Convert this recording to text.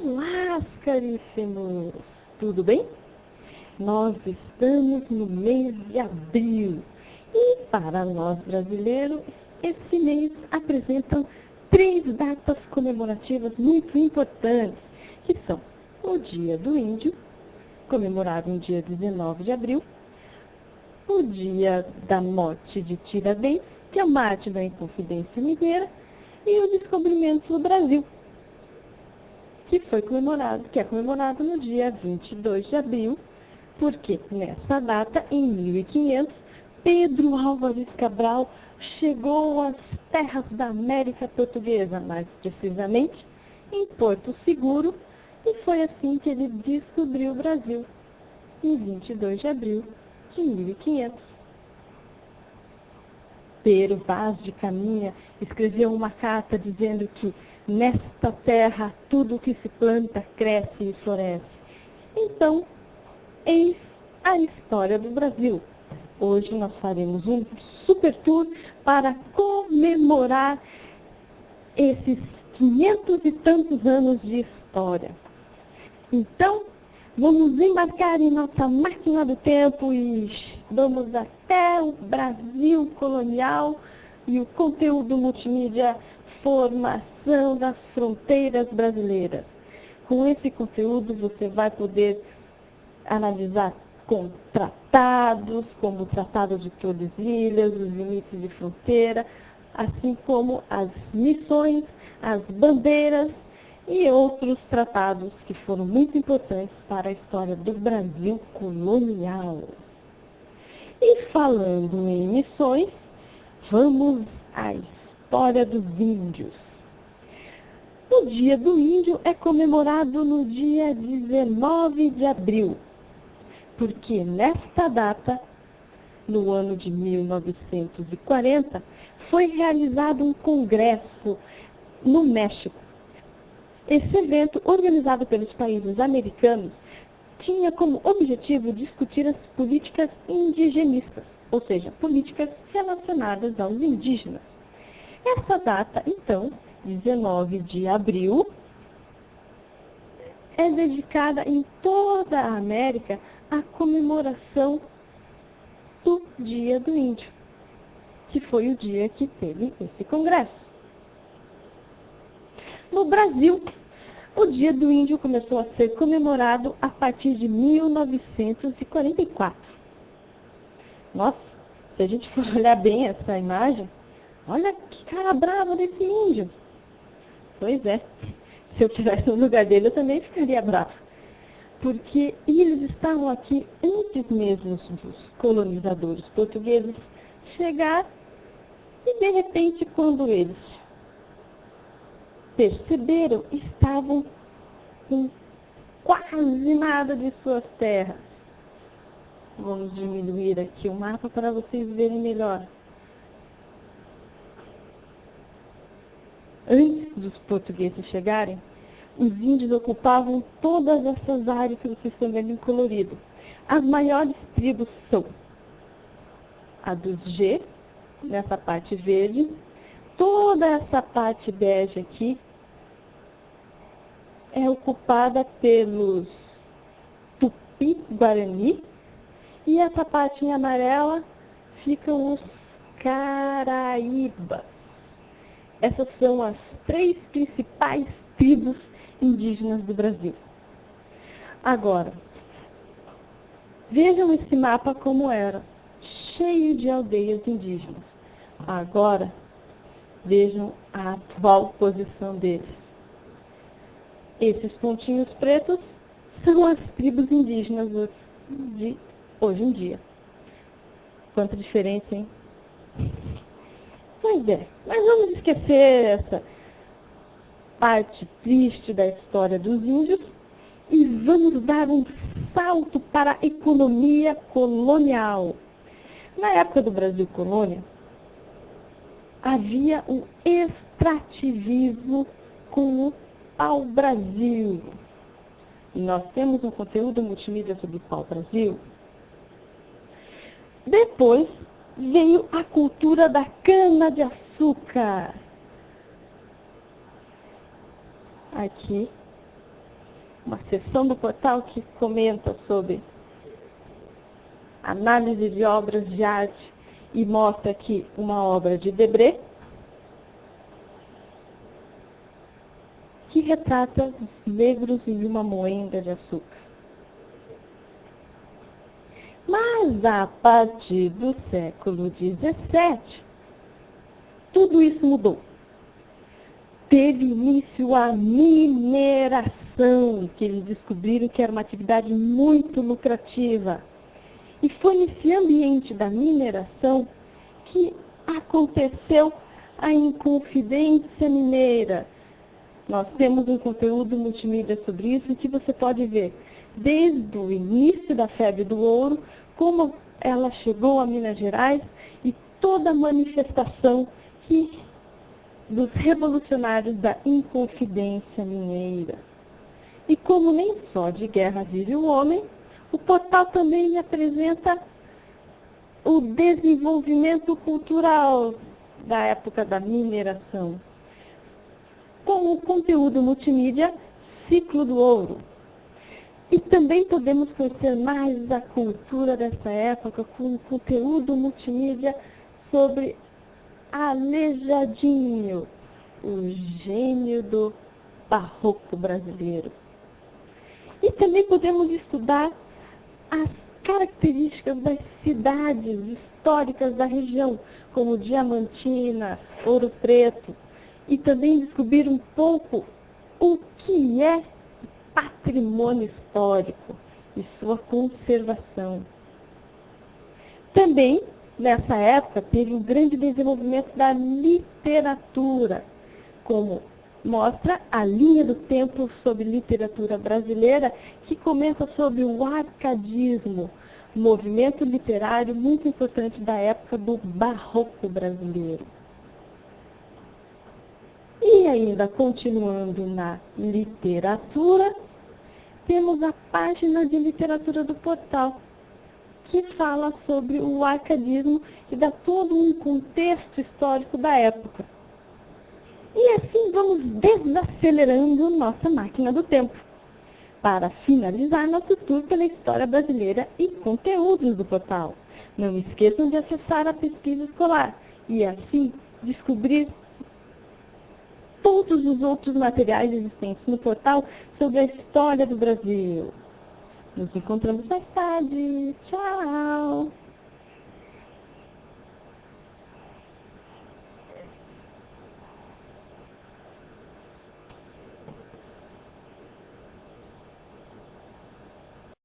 Olá, caríssimos! Tudo bem? Nós estamos no mês de abril e, para nós brasileiros, esse mês apresenta 3 datas comemorativas muito importantes, que são o Dia do Índio, comemorado no dia 19 de abril, o Dia da Morte de Tiradentes, que é o mártir da Inconfidência Mineira, e o descobrimento do Brasil, que é comemorado no dia 22 de abril, porque nessa data, em 1500, Pedro Álvares Cabral chegou às terras da América Portuguesa, mais precisamente em Porto Seguro, e foi assim que ele descobriu o Brasil, em 22 de abril de 1500. Pero Vaz de Caminha escreveu uma carta dizendo que nesta terra tudo que se planta cresce e floresce. Então, eis a história do Brasil. Hoje nós faremos um super tour para comemorar esses 500 e tantos anos de história. Então, vamos embarcar em nossa máquina do tempo e vamos até o Brasil colonial e o conteúdo multimídia Formação das Fronteiras Brasileiras. Com esse conteúdo você vai poder analisar com tratados, como o Tratado de Tordesilhas, os limites de fronteira, assim como as missões, as bandeiras e outros tratados que foram muito importantes para a história do Brasil colonial. E falando em missões, vamos à história dos índios. O Dia do Índio é comemorado no dia 19 de abril, porque nesta data, no ano de 1940, foi realizado um congresso no México. Esse evento, organizado pelos países americanos, tinha como objetivo discutir as políticas indigenistas, ou seja, políticas relacionadas aos indígenas. Essa data, então, 19 de abril, é dedicada em toda a América à comemoração do Dia do Índio, que foi o dia que teve esse congresso. No Brasil, o Dia do Índio começou a ser comemorado a partir de 1944. Nossa, se a gente for olhar bem essa imagem, olha que cara brava desse índio. Pois é, se eu estivesse no lugar dele, eu também ficaria bravo. Porque eles estavam aqui antes mesmo dos colonizadores portugueses chegar e, de repente, quando eles perceberam, estavam com quase nada de suas terras. Vamos diminuir aqui o mapa para vocês verem melhor. Antes dos portugueses chegarem, os índios ocupavam todas essas áreas que vocês estão vendo em colorido. As maiores tribos são a dos G, nessa parte verde, toda essa parte bege aqui é ocupada pelos Tupi-Guarani, e essa parte em amarela ficam os Caraíbas. Essas são as 3 principais tribos indígenas do Brasil. Agora, vejam esse mapa como era, cheio de aldeias indígenas. Agora, vejam a atual posição deles. Esses pontinhos pretos são as tribos indígenas de hoje em dia. Quanta diferença, hein? Pois é, mas vamos esquecer essa parte triste da história dos índios e vamos dar um salto para a economia colonial. Na época do Brasil colônia, havia um extrativismo com o pau-brasil. E nós temos um conteúdo multimídia sobre o pau-brasil. Depois veio a cultura da cana-de-açúcar. Aqui uma seção do portal que comenta sobre análise de obras de arte e mostra aqui uma obra de Debré, que retrata os negros em uma moenda de açúcar. Mas a partir do século XVII, tudo isso mudou. Teve início a mineração, que eles descobriram que era uma atividade muito lucrativa. E foi nesse ambiente da mineração que aconteceu a Inconfidência Mineira. Nós temos um conteúdo multimídia sobre isso que você pode ver desde o início da febre do ouro, como ela chegou a Minas Gerais e toda a manifestação dos revolucionários da Inconfidência Mineira. E como nem só de guerra vive o homem, o portal também apresenta o desenvolvimento cultural da época da mineração, com o conteúdo multimídia Ciclo do Ouro. E também podemos conhecer mais a cultura dessa época com o conteúdo multimídia sobre Aleijadinho, o gênio do barroco brasileiro. E também podemos estudar as características das cidades históricas da região, como Diamantina, Ouro Preto, e também descobrir um pouco o que é patrimônio histórico e sua conservação. Também, nessa época, teve um grande desenvolvimento da literatura, como mostra a linha do tempo sobre literatura brasileira, que começa sobre o arcadismo, movimento literário muito importante da época do barroco brasileiro. E ainda continuando na literatura, temos a página de literatura do portal, que fala sobre o arcadismo e dá todo um contexto histórico da época. E assim vamos desacelerando nossa máquina do tempo, para finalizar nosso tour pela história brasileira e conteúdos do portal. Não esqueçam de acessar a pesquisa escolar e assim descobrir todos os outros materiais existentes no portal sobre a história do Brasil. Nos encontramos mais tarde. Tchau!